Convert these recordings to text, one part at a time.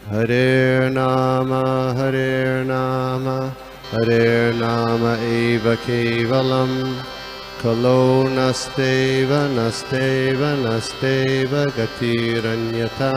Hare Nama Hare Nama eva kevalam Kalo nasteva nasteva nasteva gatiranyata.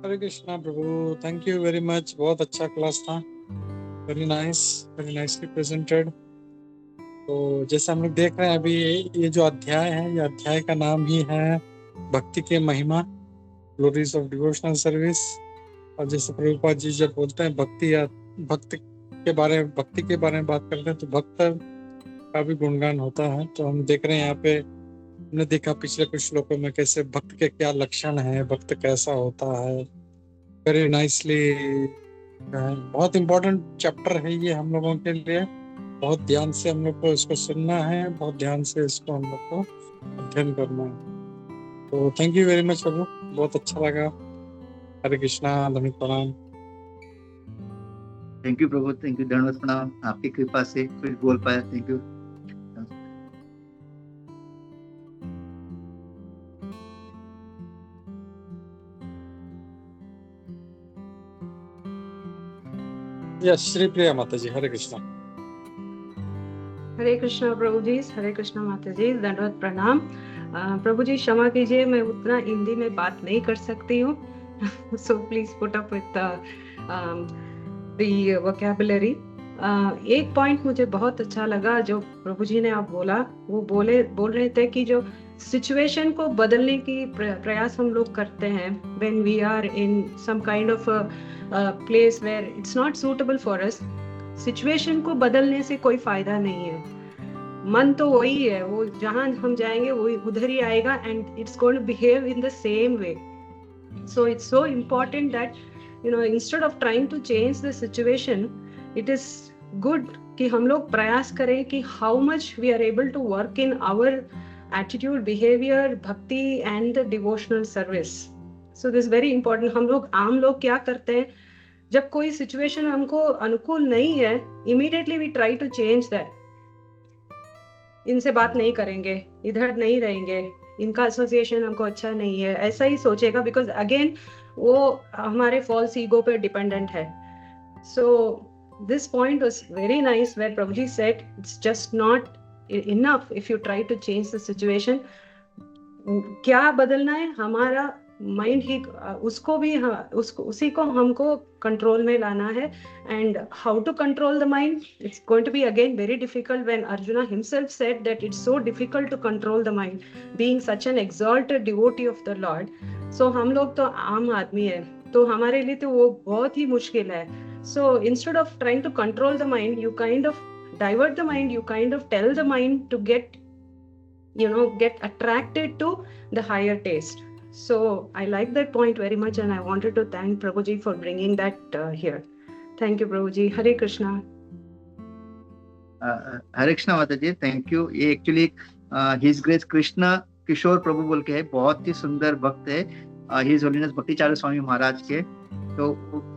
Hare Krishna Prabhu, thank you very much. बहुत अच्छा class था, very nicely presented. तो जैसे हम लोग देख रहे हैं अभी, ये जो अध्याय है, ये अध्याय का नाम ही है भक्ति के महिमा, ग्लोरीज ऑफ डिवोशनल सर्विस। और जैसे प्रभुपाद जी जब बोलते हैं भक्ति या भक्ति के बारे में बात करते हैं तो भक्त का भी गुणगान होता है। तो हम देख रहे हैं यहाँ पे, हमने देखा पिछले कुछ श्लोकों में कैसे भक्त के क्या लक्षण है, भक्त कैसा होता है। वेरी नाइसली, बहुत इम्पोर्टेंट चैप्टर है ये हम लोगों के लिए। बहुत ध्यान से हम लोग को इसको सुनना है, बहुत ध्यान से इसको हम लोग को अध्ययन करना है। तो थैंक यू वेरी मच प्रभु, बहुत अच्छा लगा। हरे कृष्णा, धन्यवाद, प्रणाम। Thank you prabhu, thank you, धन्यवाद, प्रणाम। आपकी कृपा से कुछ बोल पाया, thank you. Yes, Shri Priya माता जी, हरे कृष्णा। हरे कृष्णा प्रभु जी, हरे कृष्णा माता जी, दंडवत प्रणाम। प्रभु जी क्षमा कीजिए, मैं उतना हिंदी में बात नहीं कर सकती हूँ। So please put up with the vocabulary. एक पॉइंट मुझे बहुत अच्छा लगा जो प्रभु जी ने आप बोला, वो बोल रहे थे कि जो सिचुएशन को बदलने की प्रयास हम लोग करते हैं when we are in some kind of place where it's not suitable for us. Situation को बदलने से कोई फायदा नहीं है, मन तो वही है, वो जहां हम जाएंगे वो उधर ही आएगा and it's going to behave in the same way. So it's so important that instead of trying to change the situation, it is good कि हम लोग प्रयास करें कि how much we are able to work in our attitude, behaviour, bhakti and the devotional service. So this very important. हम लोग आम लोग क्या करते हैं, जब कोई सिचुएशन हमको अनुकूल नहीं है, immediately we try to change that. इनसे बात नहीं करेंगे, इधर नहीं रहेंगे, इनका एसोसिएशन हमको अच्छा नहीं है, ऐसा ही सोचेगा, बिकॉज अगेन वो हमारे फॉल्स ईगो पे डिपेंडेंट है। So this point was very nice where Prabhuji said it's just not enough if you try to change the situation. क्या बदलना है, हमारा माइंड ही, उसको भी उसी को हमको कंट्रोल में लाना है। And how to control the mind, it's going to be again very difficult when Arjuna himself said that it's so difficult to control the mind being such an exalted devotee of the lord. So हम लोग तो आम आदमी है, तो हमारे लिए तो वो बहुत ही मुश्किल है। So instead of trying to control the mind, you kind of divert the mind, you kind of tell the mind to get attracted to the higher taste. So I like that point very much, and I wanted to thank Prabhuji for bringing that here. Thank you Prabhuji. Hare Krishna. हरे कृष्णा माता जी, thank you. ये actually his grace Krishna किशोर प्रभु बोल के है, बहुत ही सुंदर भक्त है, his holiness भक्तिचार्य Swami Maharaj के। तो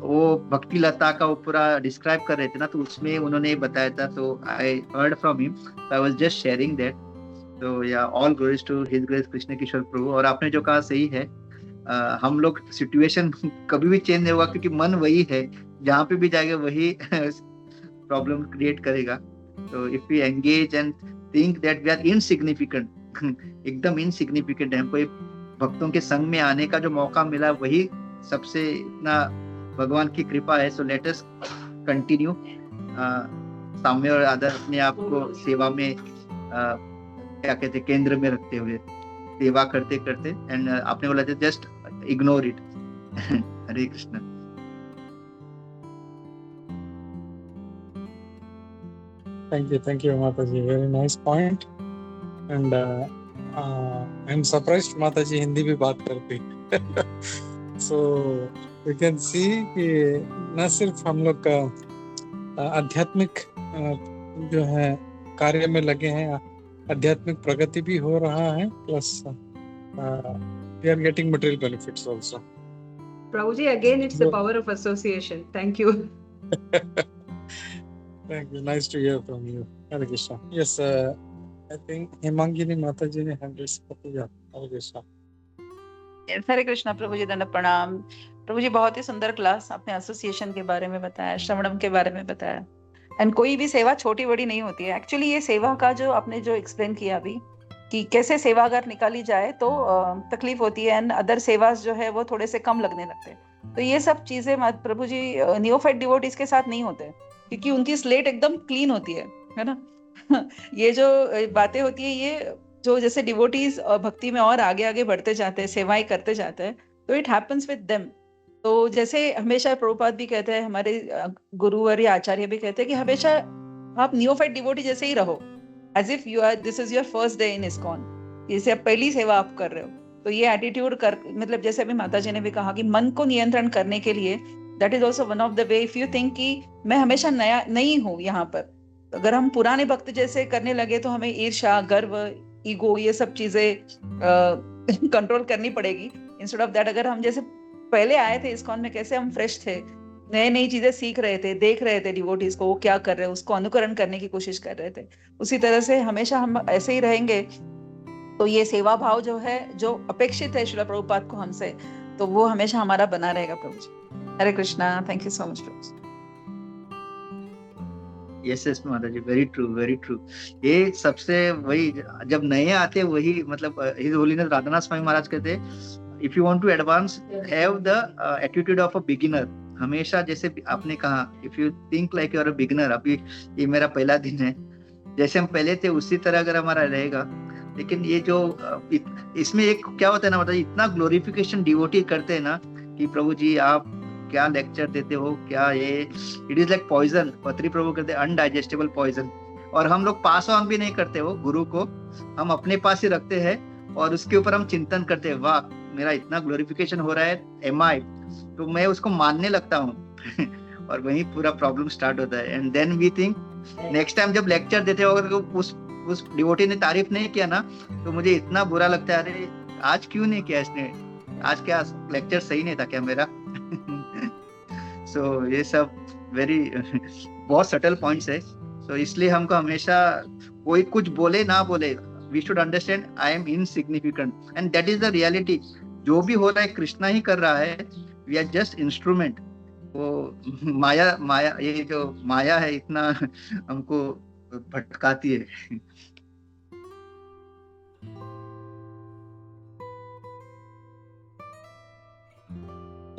वो भक्ति लता का वो पूरा डिस्क्राइब कर रहे थे ना, तो उसमें उन्होंने बताया था, तो I heard from him, I was just sharing that. तो yeah all glories to his grace Krishna Kishore prabhu. और आपने जो कहा सही है, हम लोग सिचुएशन कभी भी चेंज नहीं होगा, क्योंकि मन वही है, जहाँ पे भी जाएगा वही प्रॉब्लम क्रिएट करेगा। तो if you engage and think that we are insignificant, एकदम इनसिग्निफिकेंट है, हमको भक्तों के संग में आने का जो मौका मिला वही सबसे इतना भगवान की कृपा है। सो लेट अस कंटिन्यू साम्य और आदर अपने आप को सेवा में क्या कहते हैं, केंद्र में रखते हुए सेवा करते करते। एंड आपने बोला था just ignore it. Hare Krishna. Thank you Mataji, very nice point. And I'm surprised Mataji Hindi भी बात करती। So we can see कि न सिर्फ हम लोग का आध्यात्मिक जो है कार्य में लगे हैं, आध्यात्मिक प्रगति भी हो रहा है, plus we are getting material benefits also. प्रभु जी, again it's the power of association. Thank you. Thank you. Nice to hear from you. Hare Krishna. Yes, I think Hemangini Mataji ने hand raise कर दिया। Hare Krishna. हरे कृष्णा प्रभु जी, दंड प्रणाम। प्रभु जी, बहुत ही सुंदर class, आपने एसोसिएशन के बारे में बताया, श्रवणम के बारे में बताया। एंड कोई भी सेवा छोटी बड़ी नहीं होती है। एक्चुअली ये सेवा का जो आपने जो एक्सप्लेन किया अभी कि कैसे सेवा अगर निकाली जाए तो तकलीफ होती है एंड अदर सेवास जो है वो थोड़े से कम लगने लगते हैं। तो ये सब चीजें प्रभु जी नियोफाइट डिवोटीज के साथ नहीं होते, क्योंकि उनकी स्लेट एकदम क्लीन होती है ना। ये जो बातें होती है, ये जो जैसे डिवोटीज भक्ति में और आगे आगे बढ़ते जाते हैं, सेवाएं करते जाते हैं, तो इट हैपेंस विद देम। तो जैसे हमेशा प्रभुपाद भी कहते हैं, हमारे गुरुवर या आचार्य भी कहते हैं कि हमेशा आप नियोफाइट डिवोटी जैसे ही रहो, as if you are this is your first day in ISKCON, जैसे आप पहली सेवा आप कर रहे हो। तो ये एटीट्यूड कर, मतलब जैसे अभी माता जी ने भी कहा कि मन को नियंत्रण करने के लिए that is also one of the way. If you think कि मैं हमेशा नया नहीं हूँ यहाँ पर, तो अगर हम पुराने भक्त जैसे करने लगे तो हमें ईर्ष्या, गर्व, ईगो, ये सब चीजें कंट्रोल करनी पड़ेगी। इंस्टेड ऑफ दैट, अगर हम जैसे पहले आए थे इस्कॉन में, कैसे हम फ्रेश थे, नई नई चीजें सीख रहे थे, देख रहे थे डिवोटीज को वो क्या कर रहे हैं, उसको अनुकरण करने की कोशिश कर रहे थे, उसी तरह से हमेशा हम ऐसे ही रहेंगे। तो ये सेवा भाव जो है, जो अपेक्षित है श्रील प्रभुपाद को हमसे, तो वो हमेशा हमारा बना रहेगा। Prabhu ji, Hare Krishna. Thank you so much prabhu ji. Yes माता जी, वेरी ट्रू, वेरी ट्रू। ये सबसे वही, जब नए आते वही, मतलब हिज होलीनेस राधानाथ स्वामी महाराज कहते, if you want to advance, have the attitude of a beginner. हमेशा जैसे आपने कहा, if you think like you are a beginner, अभी ये मेरा पहला दिन है, जैसे हम पहले थे उसी तरह अगर हमारा रहेगा। लेकिन ये जो इसमें एक क्या होता है ना, मतलब इतना ग्लोरिफिकेशन डिवोटी करते हैं ना कि प्रभु जी आप क्या लेक्चर देते हो, क्या ये, इट इज लाइक पॉइजन। पत्री प्रभु कहते हैं अनडाइजेस्टेबल पॉइजन। और हम लोग पास ऑन भी नहीं करते हो गुरु को, हम अपने पास ही रखते हैं और उसके ऊपर हम चिंतन करते हैं, वाह मेरा इतना ग्लोरिफिकेशन हो रहा है, एम आई, तो मैं उसको मानने लगता हूँ और वही पूरा प्रॉब्लम स्टार्ट होता है। And then we think next time जब लेक्चर देते हो, अगर उस डिवोटी ने तारीफ नहीं किया ना, तो मुझे इतना बुरा लगता है, अरे आज क्यों नहीं किया इसने, आज क्या लेक्चर सही नहीं था क्या मेरा। सो ये सब वेरी बहुत सटल पॉइंट्स है। सो इसलिए हमको हमेशा कोई कुछ बोले ना बोले, we should understand I am insignificant and that is the reality. जो भी हो रहा है कृष्णा ही कर रहा है, वी आर जस्ट इंस्ट्रूमेंट। वो माया ये जो माया है इतना हमको भटकाती है।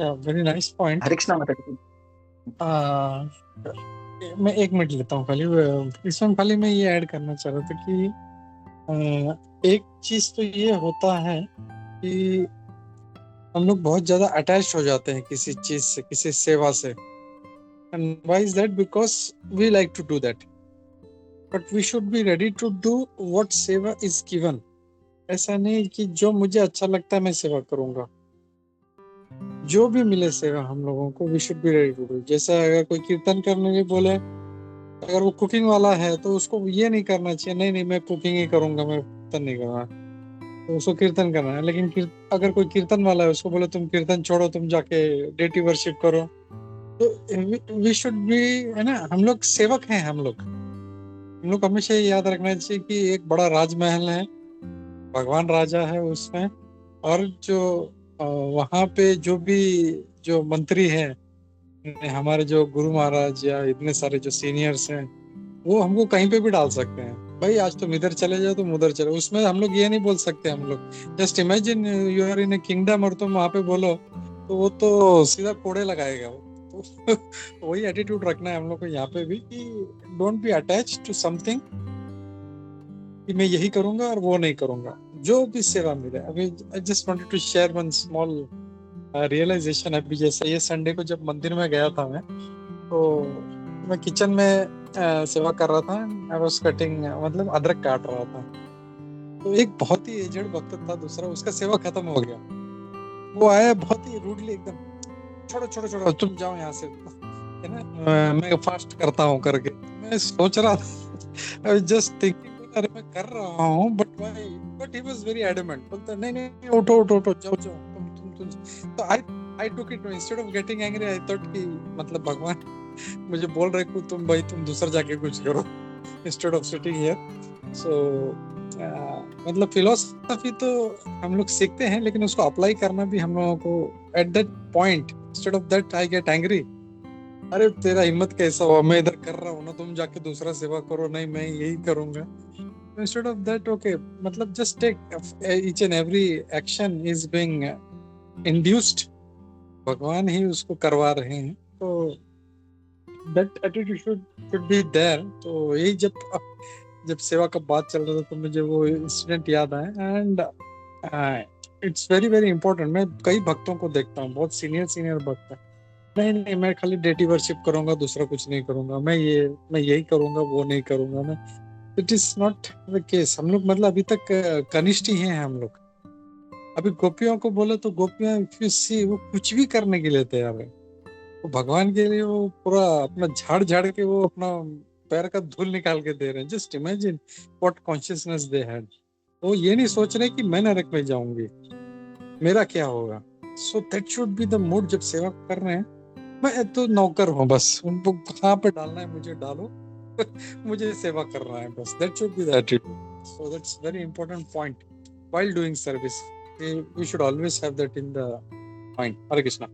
Very nice point. Hare Krishna माता जी। मैं 1 मिनट लेता हूँ खाली, इसमें खाली मैं ये ऐड करना चाह रहा था कि एक चीज तो ये होता है कि हम लोग बहुत ज्यादा अटैच हो जाते हैं किसी चीज से, किसी सेवा से। And why is that? Because we like to do that, but we should be ready to do what सेवा इज गिवन। ऐसा नहीं कि जो मुझे अच्छा लगता है मैं सेवा करूंगा, जो भी मिले सेवा हम लोगों को, we should be ready to do. जैसा अगर कोई कीर्तन करने के बोले, अगर वो कुकिंग वाला है तो उसको ये नहीं करना चाहिए, नहीं मैं कुकिंग ही करूंगा, मैं कीर्तन नहीं करूंगा, तो उसको कीर्तन करना है। लेकिन अगर कोई कीर्तन वाला है, उसको बोले तुम कीर्तन छोड़ो, तुम जाके डेटी वर्शिप करो, तो वी शुड बी, है ना, हम लोग सेवक हैं। हम लोग हमेशा याद रखना चाहिए कि एक बड़ा राजमहल है, भगवान राजा है उसमें, और जो वहाँ पे जो मंत्री हैं, हमारे जो गुरु महाराज या इतने सारे जो सीनियर्स हैं, वो हमको कहीं पे भी डाल सकते हैं। भाई आज तुम इधर चले जाओ, तुम उधर चले, उसमें हम लोग ये नहीं बोल सकते। हम लोग just imagine you are in a kingdom और तुम वहाँ पे बोलो तो वो तो सीधा कोड़े लगाएगा। तो वही एटीट्यूड रखना है हम लोग को यहाँ पे भी, कि don't be attach to something, कि मैं यही करूंगा और वो नहीं करूंगा, जो भी सेवा मिले। अभी I just wanted to share one small realization. अभी जैसे ये संडे को जब मंदिर में गया था मैं, तो मैं किचन में सेवा कर रहा था। आई वाज कटिंग, मतलब अदरक काट रहा था। तो एक बहुत ही एजेड भक्त था दूसरा, उसका सेवा खत्म हो गया। वो आया बहुत ही रूडली एकदम, छोड़ो तुम जाओ यहाँ से, है ना, मैं फास्ट करता हूँ करके। मैं सोच रहा था, जस्ट थिंकिंग अरे मैं कर रहा हूँ but he was very adamant, बोलता नहीं नहीं उठो उठो उठो जाओ जाओ तुम तो I took it instead of getting angry I thought कि मतलब भगवान मुझे बोल रहे कि तुम दूसरा जाके कुछ करो इंस्टेड ऑफ सिटिंग हियर। सो मतलब फिलोसफी तो हम लोग सीखते हैं लेकिन उसको अप्लाई करना भी हम लोगों को at that point instead of that I get angry, अरे तेरा हिम्मत कैसा हुआ, मैं इधर कर रहा हूँ ना, तुम जाके दूसरा सेवा करो, नहीं मैं यही करूंगा। इंस्टेड ऑफ दैट ओके मतलब just take each and every action is being induced, भगवान ही उसको करवा रहे हैं, तो that attitude should be there. तो यही जब सेवा का बात चल रहा था तो मुझे वो इंसिडेंट याद आया and it's very very important. मैं कई भक्तों को देखता हूँ, बहुत सीनियर भक्त हैं, नहीं मैं खाली डेटी वर्शिप करूंगा, दूसरा कुछ नहीं करूंगा, मैं यही करूंगा, वो नहीं करूंगा मैं। It is not the case. हम लोग मतलब अभी तक कनिष्ठ ही हैं हम लोग। अभी गोपियों को बोले तो गोपियां वो कुछ भी करने के लिए तैयार है, वो भगवान के लिए वो पूरा अपना झाड़ के वो अपना पैर का धूल निकाल के दे रहे हैं। Just imagine what consciousness they had. वो ये नहीं सोच रहे कि मैं नरक में जाऊंगी, मेरा क्या होगा। So that should be the mood जब सेवा कर रहे हैं। मैं तो नौकर हूँ बस, उनको कहाँ पे डालना है मुझे डालो मुझे सेवा करना है बस। That should be the attitude. So that's very important point while doing service. We should always have that in the mind. Hare Krishna.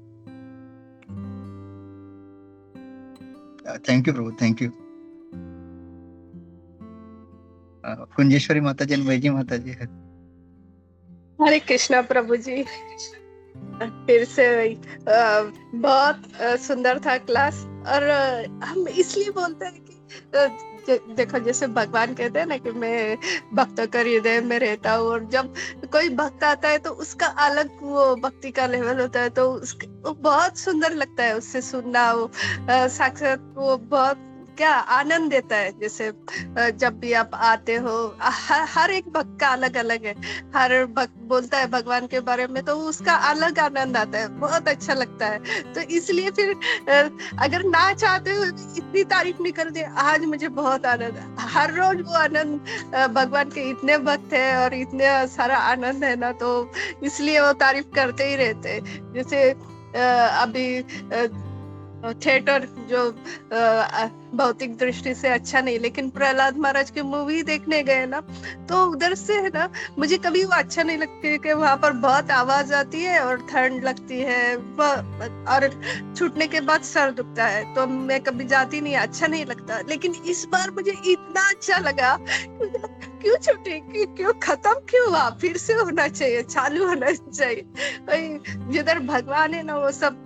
Thank you prabhu, thank you. Kunjeshwari माता जी, वैजी माता जी। हरे कृष्णा प्रभु जी, फिर से बहुत सुंदर था क्लास। और हम इसलिए बोलते हैं कि देखो जैसे भगवान कहते हैं ना कि मैं भक्तों का हृदय में रहता हूँ, और जब कोई भक्त आता है तो उसका अलग वो भक्ति का लेवल होता है, तो वो बहुत सुंदर लगता है उससे सुनना। वो साक्षात वो बहुत क्या आनंद देता है। जैसे जब भी आप आते हो, हर एक भक्त का अलग अलग है, हर भक्त बोलता है भगवान के बारे में तो उसका अलग आनंद आता है, बहुत अच्छा लगता है। तो इसलिए फिर अगर ना चाहते हो इतनी तारीफ नहीं कर दे, आज मुझे बहुत आनंद है। हर रोज वो आनंद, भगवान के इतने भक्त है और इतने सारा आनंद है ना, तो इसलिए वो तारीफ करते ही रहते। जैसे अभी थिएटर जो भौतिक दृष्टि से अच्छा नहीं, लेकिन प्रहलाद महाराज की मूवी देखने गए ना, तो उधर से है ना मुझे कभी वो अच्छा नहीं लगती कि वहां पर बहुत आवाज आती है और ठंड लगती है और छूटने के बाद सर दुखता है, तो मैं कभी जाती नहीं, अच्छा नहीं लगता। लेकिन इस बार मुझे इतना अच्छा लगा, क्यों छूटे, क्यों खत्म क्यों हुआ, फिर से होना चाहिए, चालू होना चाहिए। जिधर भगवान है ना वो सब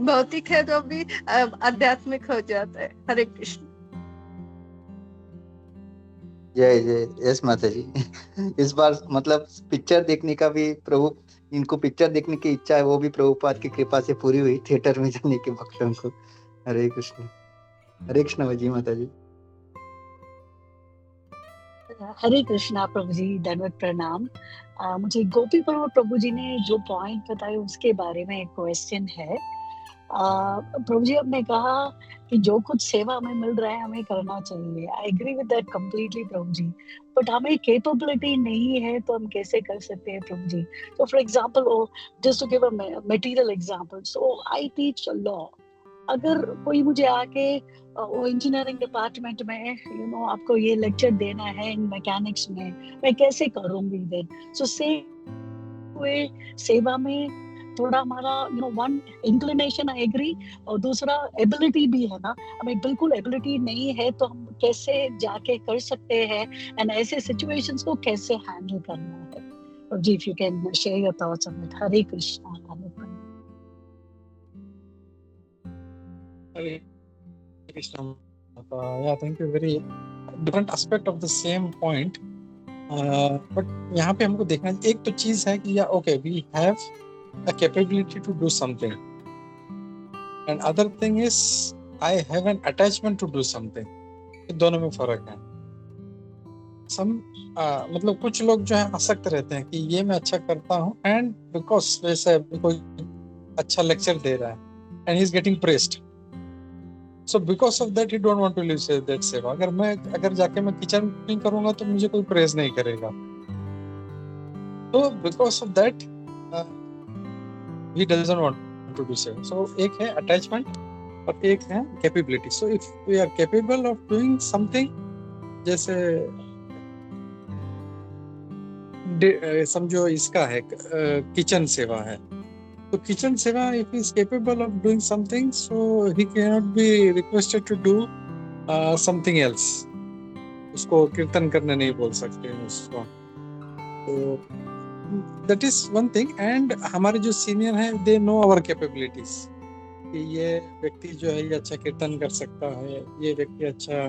भौतिक है तो भी आध्यात्मिक हो जाता है। हरे कृष्ण। जय जय। यस माता जी। इस बार मतलब पिक्चर देखने का भी प्रभु, इनको पिक्चर देखने की इच्छा है, वो भी प्रभुपाद की कृपा से पूरी हुई, थिएटर में जाने के भक्तों को। हरे कृष्ण। हरे कृष्ण जी माता जी। हरे कृष्णा प्रभु जी, दंडवत प्रणाम। मुझे गोपी प्रभु जी ने जो पॉइंट बताए उसके बारे में एक क्वेश्चन है। प्रभु जी आपने कहा कि जो कुछ सेवा हमें मिल रहा है हमें करना चाहिए। I agree with that completely प्रभु जी, बट हमें कैपेबिलिटी नहीं है तो हम कैसे कर सकते हैं प्रभु जी। तो for example, just to give a material example, so I teach law. अगर कोई मुझे आके वो इंजीनियरिंग डिपार्टमेंट में आपको ये लेक्चर देना है इन मैकेनिक्स में, मैं कैसे करूंगी देन? सो सेवा में थोड़ा हमारा वन इंक्लिनेशन आई एग्री, और दूसरा एबिलिटी भी है ना। हमें बिल्कुल एबिलिटी नहीं है तो हम कैसे जाके कर सकते हैं, एंड ऐसे सिचुएशंस को कैसे हैंडल करना है। और जी if you can share your thoughts on it. Hare Krishna. Hare Krishna. Yeah, thank you. Very different aspect of the same point. But यहाँ पे हमको देखना, एक तो चीज है कि okay, we have a capability to do something, and other thing is I have an attachment to do something. दोनों में फर्क है। मतलब कुछ लोग जो है आसक्त रहते हैं कि ये मैं अच्छा करता हूँ, and because वैसे कोई अच्छा लेक्चर दे रहा है and he is getting praised, So because of that, he don't want to leave that सेवा. अगर जाके मैं किचन क्लीन करूंगा तो मुझे कोई प्रेज नहीं करेगा. So because of that, he doesn't want to do सेवा. So एक है attachment और एक है capability. So if we are capable of doing something, जैसे समझो इसका है किचन सेवा है, तो किचन सेवा if he is capable of doing something, so he cannot be requested to do something else. उसको कीर्तन करने नहीं बोल सकते हैं उसको. तो that is one thing. And हमारे जो सीनियर हैं, they know our capabilities. कि ये व्यक्ति जो है ये अच्छा कीर्तन कर सकता है, ये व्यक्ति अच्छा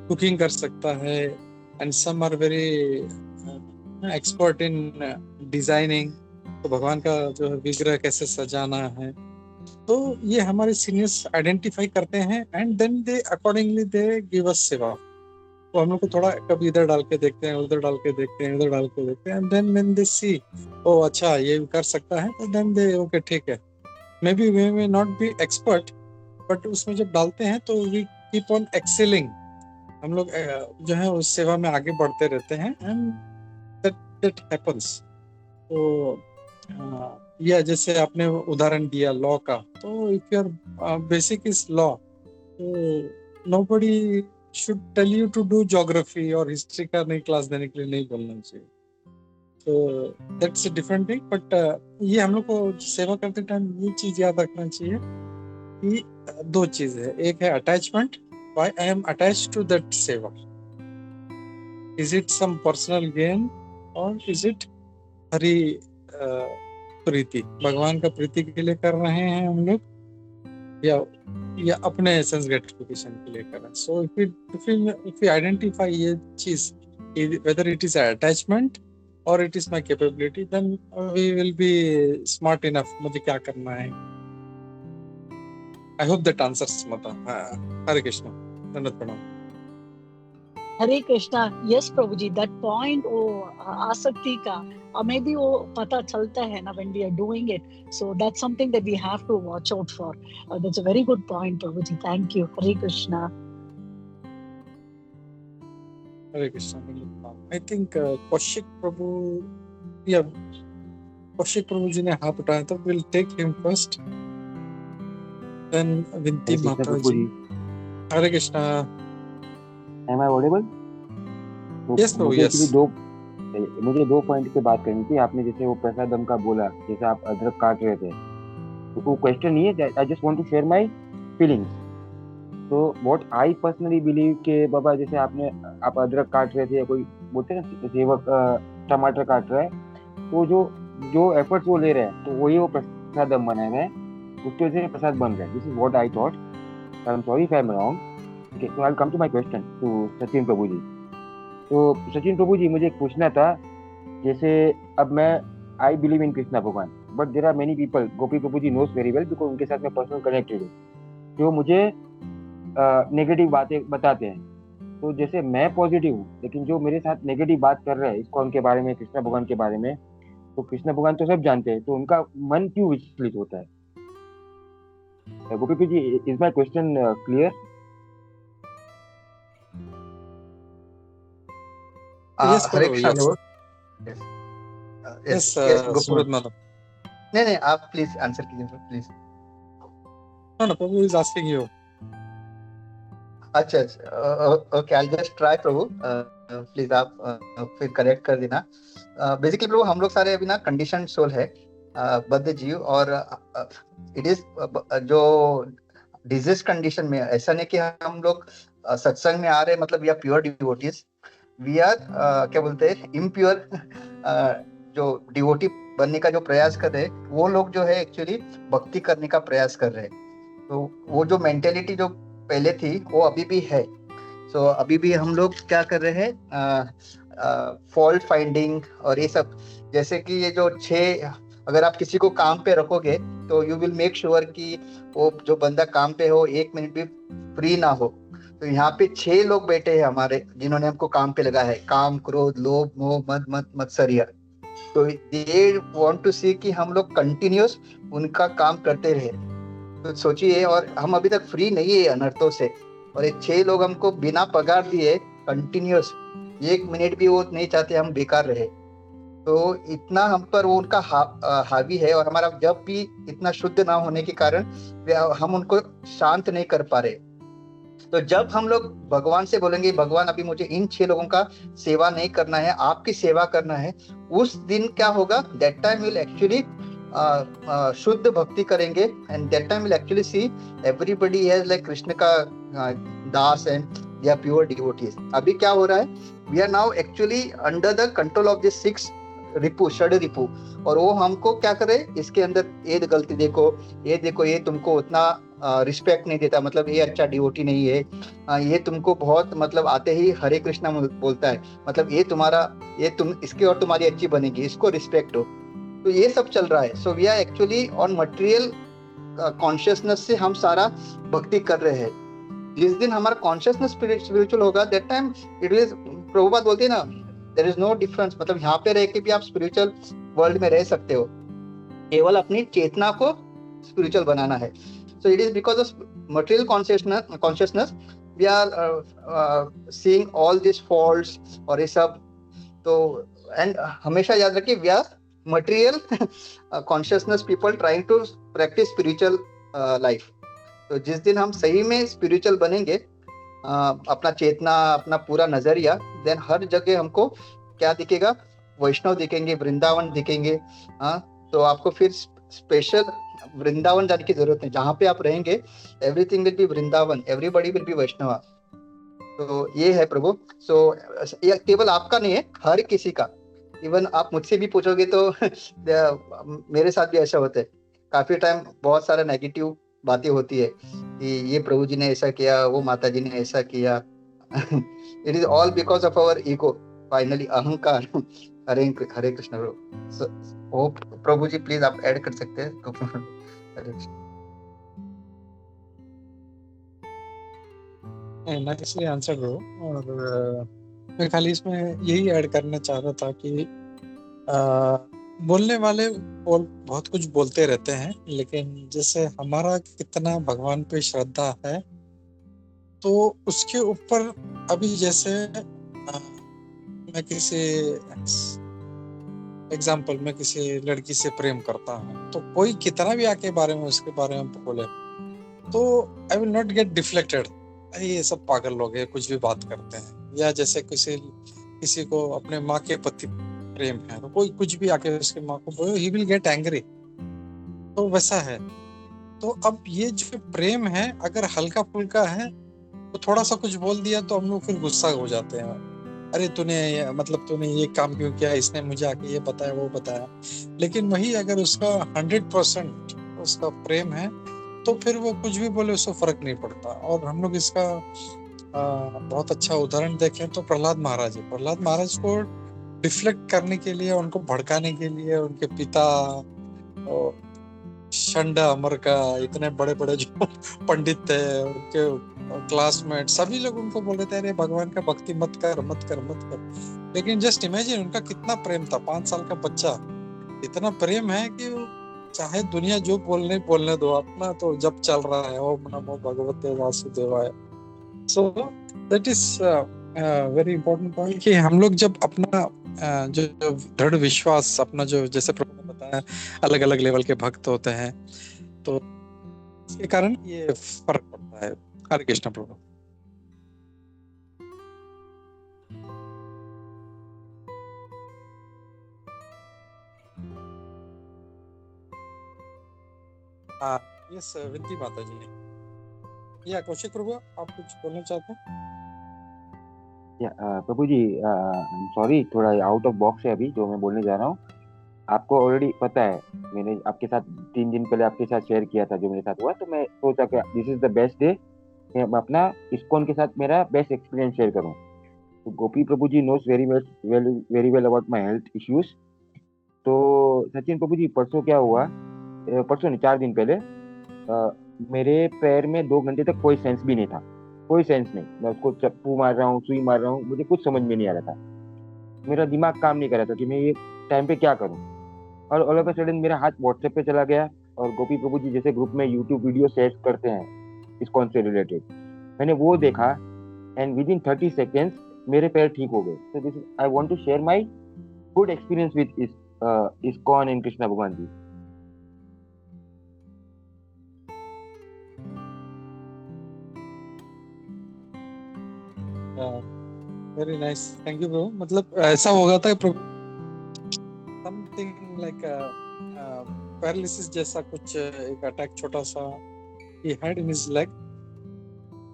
कुकिंग कर सकता है, and some are very expert in designing. तो भगवान का जो है विग्रह कैसे सजाना है, तो ये हमारे सीनियर्स आइडेंटिफाई करते हैं and then they accordingly they give us सेवा. तो हम लोग को थोड़ा कभी इधर डाल के देखते हैं, उधर डाल के देखते हैं, उधर डाल के देखते हैं, एंड देन व्हेन दे सी ओ अच्छा ये कर सकता है, तो देन दे ओके ठीक है. Maybe we may not be expert, but उसमें जब डालते हैं तो वी कीप ऑन एक्सेलिंग. हम लोग जो है उस सेवा में आगे बढ़ते रहते हैं एंड दैट हैपेंस. तो या जैसे आपने उदाहरण दिया लॉ का, तो if your basic is law, तो nobody should tell you to do geography और हिस्ट्री का नहीं क्लास देने के लिए नहीं बोलना चाहिए. तो that's a different thing. But ये हम लोग को सेवा करते टाइम ये चीज याद रखना चाहिए कि दो चीज है. एक है attachment, why I am attached to that सेवा. Is it some personal gain और इज इट हरी प्रीति, भगवान का प्रीति के लिए कर रहे हैं हम लोग, या अपने सेंस ग्रेटिफिकेशन के लिए कर रहे हैं. सो इफ वी आइडेंटिफाई ये चीज, whether it is attachment or it is my capability, then we will be smart enough मुझे क्या करना है. I hope that answers Mata. हरे कृष्णा, धन्यवाद प्रणाम. Hare Krishna. Yes prabhu ji, that point वो आसक्ति का हमें भी वो पता चलता है ना when we are doing it. So that's something that we have to watch out for. That's a very good point, Prabhu ji. Thank you. Hare Krishna. Hare Krishna. I think Kaushik प्रभु, या कौशिक प्रभु जी ने हाथ उठाया, तो we'll take him first. Then विनती माता जी. Hare Krishna. Am I audible? Yes, Prabhu. Yes. मुझे दो point पे बात करनी थी. आपने जैसे वो प्रसादम का बोला, जैसे आप अदरक काट रहे थे, तो वो क्वेश्चन नहीं है. I just want to share my feelings. तो व्हाट आई पर्सनली बिलीव के बाबा, जैसे आप अदरक काट रहे थे, या कोई बोलते हैं ना सेवक टमाटर काट रहा है, तो जो एफर्ट्स वो ले रहे हैं, तो वही वो प्रसादम बना रहे हैं, उसकी वजह से प्रसाद बन रहा है. This is what I thought. I am sorry if I am wrong. Okay, so I'll come to my question to Sachin prabhu जी. तो सचिन प्रभु जी, मुझे एक पूछना था. जैसे अब मैं आई बिलीव इन कृष्णा भगवान, but there are many people, Gopi Prabhu ji knows very well, because उनके साथ मैं पर्सनल कनेक्टेड हूँ, जो मुझे नेगेटिव बातें बताते हैं. तो जैसे मैं पॉजिटिव हूँ, लेकिन जो मेरे साथ नेगेटिव बात कर रहे हैं इस्कॉन के बारे में, कृष्णा भगवान के बारे में, तो कृष्णा भगवान तो सब जानते हैं, तो उनका मन क्यों विचलित होता है? गोपी प्रभु ji, is my question clear? Hare Krishna. Yes, Suraj Madhav. नहीं, आप प्लीज आंसर कीजिए please. No, prabhu is asking you. अच्छा, okay, I just try prabhu. Please आप फिर करेक्ट कर देना. बेसिकली प्रभु, हम लोग सारे अभी ना कंडीशन सोल है, बद्ध जीव, और इट इज जो डिजीज कंडीशन में. ऐसा नहीं कि हम लोग सत्संग में आ रहे मतलब we are pure devotees. We are क्या बोलते हैं, इम्प्योर. जो डिवोटी बनने का जो प्रयास कर रहे हैं, वो लोग जो है एक्चुअली भक्ति करने का प्रयास कर रहे हैं. तो वो जो मेंटेलिटी जो पहले थी वो अभी भी है. सो अभी भी हम लोग क्या कर रहे हैं, फॉल्ट फाइंडिंग और ये सब. जैसे कि ये जो 6, अगर आप किसी को काम पे रखोगे तो यू विल मेक श्योर कि वो जो बंदा काम पे हो 1 मिनट भी फ्री ना हो. तो यहाँ पे 6 लोग बैठे हैं हमारे, जिन्होंने हमको काम पे लगा है. काम, क्रोध, लोभ, मोह, मद मत्सर्य. तो दे वांट टू सी कि हम लोग कंटिन्यूस उनका काम करते रहे. तो सोचिए, और हम अभी तक फ्री नहीं है अनर्थों से, और ये 6 लोग हमको बिना पगार दिए कंटिन्यूअस 1 मिनट भी वो नहीं चाहते हम बेकार रहे। तो इतना हम पर वो उनका हावी है, और हमारा जब भी इतना शुद्ध ना होने के कारण हम उनको शांत नहीं कर पा रहे। तो जब हम लोग भगवान से बोलेंगे, भगवान अभी मुझे इन 6 लोगों का सेवा नहीं करना है, आपकी सेवा करना है, उस दिन क्या होगा, दैट टाइम विल एक्चुअली शुद्ध भक्ति करेंगे, and that time will actually see everybody has like Krishna का दास and they are pure devotees. अभी क्या हो रहा है, we are now actually under the control of this 6 रिपु, षड रिपु, और वो हमको क्या करे, इसके अंदर ये गलती देखो, ये देखो, ये तुमको उतना रिस्पेक्ट नहीं देता, मतलब ये अच्छा डिवोटी नहीं है, ये तुमको बहुत मतलब आते ही हरे कृष्णा बोलता है, मतलब ये तुम्हारा, ये तुम इसकी और तुम्हारी अच्छी बनेगी, इसको रिस्पेक्ट हो। तो ये सब चल रहा है। So we are actually on material consciousness से हम सारा भक्ति कर रहे हैं। जिस दिन हमारा कॉन्शियसनेस स्पिरिचुअल होगा, that time it will, Prabhupada बोलते हैं ना, देयर इज नो डिफरेंस, मतलब यहाँ पे रह के भी आप स्पिरिचुअल वर्ल्ड में रह सकते हो, केवल अपनी चेतना को स्पिरिचुअल बनाना है। So it is because of material consciousness we are seeing all these faults और ये सब। तो and हमेशा याद रखिए, we are material consciousness people trying to practice spiritual life। तो जिस दिन हम सही में spiritual बनेंगे, अपना चेतना, अपना पूरा नजरिया, देन हर जगह हमको क्या दिखेगा, वैष्णव दिखेंगे, वृंदावन दिखेंगे। तो आपको फिर स्पेशल वृंदावन जाने की जरूरत नहीं, जहाँ पे आप रहेंगे everything will be Vrindavan, everybody will be Vaishnava. तो ये है प्रभु। सो ये केवल आपका नहीं है, हर किसी का। इवन आप मुझसे भी पूछोगे तो मेरे साथ भी ऐसा होता है, काफी टाइम बहुत सारा नेगेटिव बातें होती है कि ये प्रभु जी ने ऐसा किया, वो माता जी ने ऐसा किया। It is all because of our ego, finally अहंकार। हरे हरे कृष्ण प्रभु। प्रभु जी प्लीज आप ऐड कर सकते हैं। Nicely answer bro. और मैं खाली इसमें यही ऐड करना चाह रहा था कि बोलने वाले बहुत कुछ बोलते रहते हैं, लेकिन जैसे हमारा कितना भगवान पे श्रद्धा है, तो उसके ऊपर अभी जैसे मैं किसी एग्जाम्पल में किसी लड़की से प्रेम करता हूँ, तो कोई कितना भी आके बारे में उसके बारे में बोले, तो I will not gate deflected, ये सब पागल लोग हैं, कुछ भी बात करते हैं। या जैसे किसी को अपने माँ के प्रति प्रेम है, तो कोई कुछ भी आके उसके माँ को बोले, ही विल गेट एंग्री। तो वैसा है। तो अब ये जो प्रेम है, अगर हल्का फुल्का है तो थोड़ा सा कुछ बोल दिया तो हम लोग फिर गुस्सा हो जाते हैं, अरे तूने ये काम क्यों किया, इसने मुझे आके ये बताया, वो बताया। लेकिन वही अगर उसका 100% उसका प्रेम है, तो फिर वो कुछ भी बोले उसको फर्क नहीं पड़ता। और हम लोग इसका बहुत अच्छा उदाहरण देखें तो प्रहलाद महाराज को डिफ्लेक्ट करने के लिए, उनको भड़काने के लिए, उनके पिता शंडा अमर का, इतने बड़े बड़े जो पंडित थे, उनके क्लासमेट, सभी लोग उनको बोल रहे थे, अरे भगवान का भक्ति मत कर। लेकिन जस्ट इमेजिन उनका कितना प्रेम था, 5 साल का बच्चा, इतना प्रेम है कि चाहे दुनिया जो बोलने दो, अपना तो जब चल रहा है, ओम नमो भगवते वासुदेवाय। So that is very important point कि हम लोग जब अपना जो दृढ़ विश्वास, अपना जो जैसे प्रभु ने बताया अलग अलग लेवल के भक्त होते हैं, तो इसके कारण ये फर्क पड़ता है। हरे कृष्ण प्रभु। यस विनती माता जी। या कौशिक प्रभु, आप कुछ बोलना चाहते हैं? प्रभु जी, सॉरी, थोड़ा आउट ऑफ बॉक्स है अभी जो मैं बोलने जा रहा हूँ। आपको ऑलरेडी पता है, मैंने आपके साथ 3 दिन पहले आपके साथ शेयर किया था जो मेरे साथ हुआ, तो मैं सोचा कि this is the best day, मैं अपना इस्कॉन के साथ मेरा बेस्ट एक्सपीरियंस शेयर करूँ। तो गोपी प्रभु ji knows very well about my health issues. तो सचिन प्रभु जी, परसों क्या हुआ, परसों नहीं 4 दिन पहले, मेरे पैर में 2 घंटे तक कोई सेंस भी नहीं था, कोई सेंस नहीं। मैं उसको चप्पू मार रहा हूँ, सुई मार रहा हूँ, मुझे कुछ समझ में नहीं आ रहा था, मेरा दिमाग काम नहीं कर रहा था कि मैं ये टाइम पे क्या करूँ। और ऑल ऑफ अ सडन मेरा हाथ व्हाट्सएप पे चला गया, और गोपी प्रभु जी जैसे ग्रुप में यूट्यूब वीडियो शेयर करते हैं इस्कॉन से रिलेटेड, मैंने वो देखा एंड विद इन 30 सेकेंड्स मेरे पैर ठीक हो गए। So this I want to share my good experience with ISKCON and Krishna भगवान जी। Very nice, thank you bro. मतलब ऐसा होगा था समथिंग लाइक पैरालिसिस जैसा कुछ एक अटैक छोटा सा he had in his leg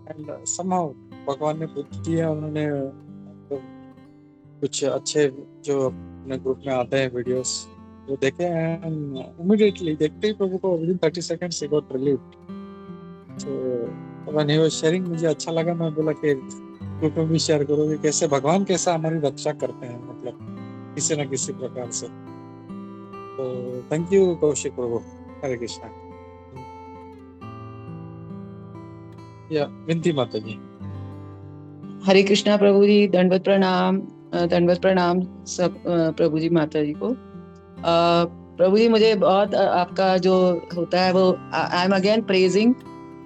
and somehow भगवान ने बुद्धि दिया, उन्होंने कुछ अच्छे जो अपने ग्रुप में आते हैं वीडियोस वो देखे एंड इमीडिएटली देखते ही प्रभु को with 30 seconds he got relieved। तो when he was sharing मुझे अच्छा लगा, मैं बोला कि ग्रुप में भी शेयर करो कि कैसे भगवान कैसा हमारी रक्षा करते हैं, मतलब किसी न किसी प्रकार से। तो थैंक यू कौशिक प्रभु, हरे कृष्णा। या विनती माता जी। हरे कृष्णा प्रभु जी, दंडवत प्रणाम सब प्रभु जी माता जी को। प्रभु जी मुझे बहुत आपका जो होता है वो आई एम अगेन प्रेजिंग,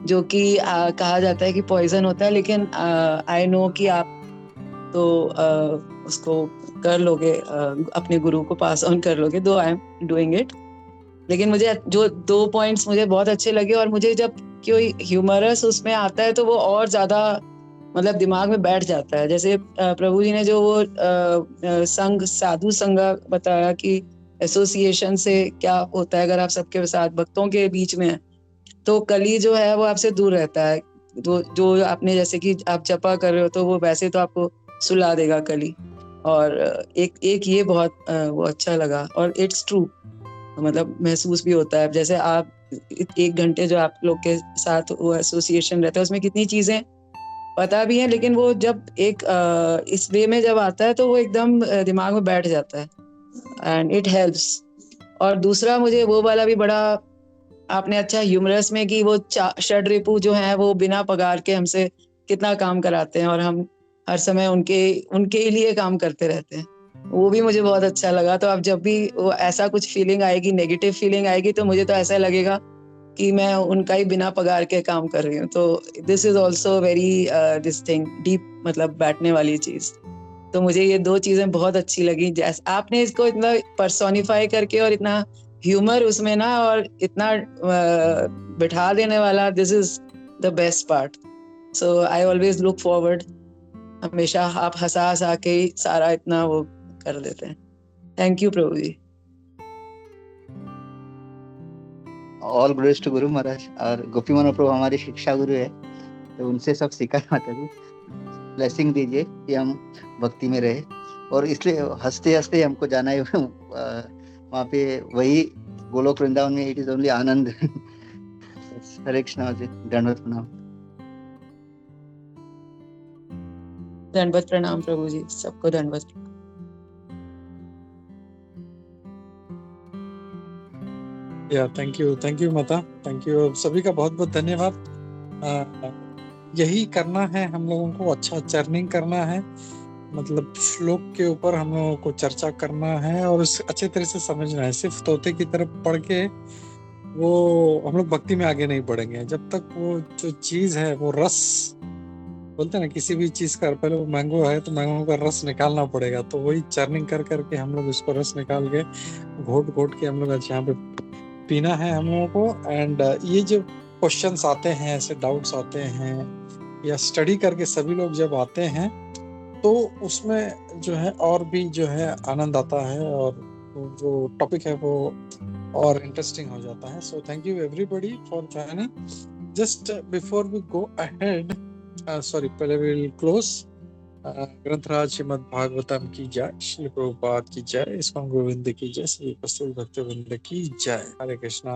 जो कि कहा जाता है कि पॉइजन होता है, लेकिन आई नो कि आप तो उसको कर लोगे, अपने गुरु को पास ऑन कर लोगे, दो आई एम डूइंग इट। लेकिन मुझे जो 2 पॉइंट्स मुझे बहुत अच्छे लगे, और मुझे जब कोई ह्यूमरस उसमें आता है तो वो और ज्यादा मतलब दिमाग में बैठ जाता है। जैसे प्रभु जी ने जो वो संघ साधु संघ बताया कि एसोसिएशन से क्या होता है अगर आप सबके साथ भक्तों के बीच में है तो कली जो है वो आपसे दूर रहता है। तो जो आपने जैसे कि आप जपा कर रहे हो तो वो वैसे तो आपको सुला देगा कली। और एक ये बहुत वो अच्छा लगा, और इट्स ट्रू, मतलब महसूस भी होता है। जैसे आप 1 घंटे जो आप लोग के साथ वो एसोसिएशन रहता है उसमें कितनी चीजें पता भी है, लेकिन वो जब एक इस वे में जब आता है तो वो एकदम दिमाग में बैठ जाता है एंड इट हेल्प्स। और दूसरा मुझे वो वाला भी बड़ा आपने अच्छा ह्यूमरस में कि वो षड्रिपु जो हैं वो बिना पगार के हमसे कितना काम कराते हैं और हम हर समय उनके लिए काम करते रहते हैं, वो भी मुझे बहुत अच्छा लगा। तो अब जब भी वो ऐसा कुछ फीलिंग आएगी, नेगेटिव फीलिंग आएगी, तो मुझे तो ऐसा लगेगा कि मैं उनका ही बिना पगार के काम कर रही हूँ। तो this is also very this thing deep, मतलब बैठने वाली चीज। तो मुझे ये 2 चीजें बहुत अच्छी लगी, जैसे आपने इसको इतना पर्सोनिफाई करके और इतना ह्यूमर उसमें ना और इतना बिठा देने वाला, this is the best part. So I always look forward, हमेशा आप हंसा के ही सारा इतना वो कर देते हैं। थैंक यू प्रभु जी। All glories to guru Maharaj. और गोपी मनोहर प्रभु हमारे शिक्षा गुरु है, तो उनसे सब सीखा माता जी। ब्लेसिंग दीजिए कि हम भक्ति में रहे, और इसलिए हंसते हंसते हमको जाना है वहाँ पे, वही गोलोक वृंदावन में, इट इज ओनली आनंद। हरे कृष्णा जी, दंडवत प्रणाम। दंडवत प्रणाम प्रभु जी, सबको दंडवत प्रणाम। या थैंक यू माता, थैंक यू सभी का बहुत बहुत धन्यवाद। यही करना है हम लोगों को, अच्छा चर्निंग करना है, मतलब श्लोक के ऊपर हम लोगों को चर्चा करना है और उसे अच्छे तरह से समझना है। सिर्फ तोते की तरफ पढ़ के वो हम लोग भक्ति में आगे नहीं बढ़ेंगे जब तक वो जो चीज है वो रस बोलते हैं ना, किसी भी चीज का पहले वो मैंगो है तो मैंगो का रस निकालना पड़ेगा। तो वही चर्निंग कर करके हम लोग इसको रस निकाल के घोट के हम लोग यहाँ पे पीना है हम लोगों को। एंड ये जो क्वेश्चंस आते हैं, ऐसे डाउट्स आते हैं, या स्टडी करके सभी लोग जब आते हैं तो उसमें जो है और भी जो है आनंद आता है, और जो टॉपिक है वो और इंटरेस्टिंग हो जाता है। So thank you everybody for joining. Just before we go ahead, sorry पहले वी विल क्लोज। ग्रंथराज श्रीमद् भागवतम की जय, श्री प्रभुपाद की जय, इस्कॉन गोविंद की जय, श्री उपस्थित भक्तवृंद की जय। हरे कृष्णा।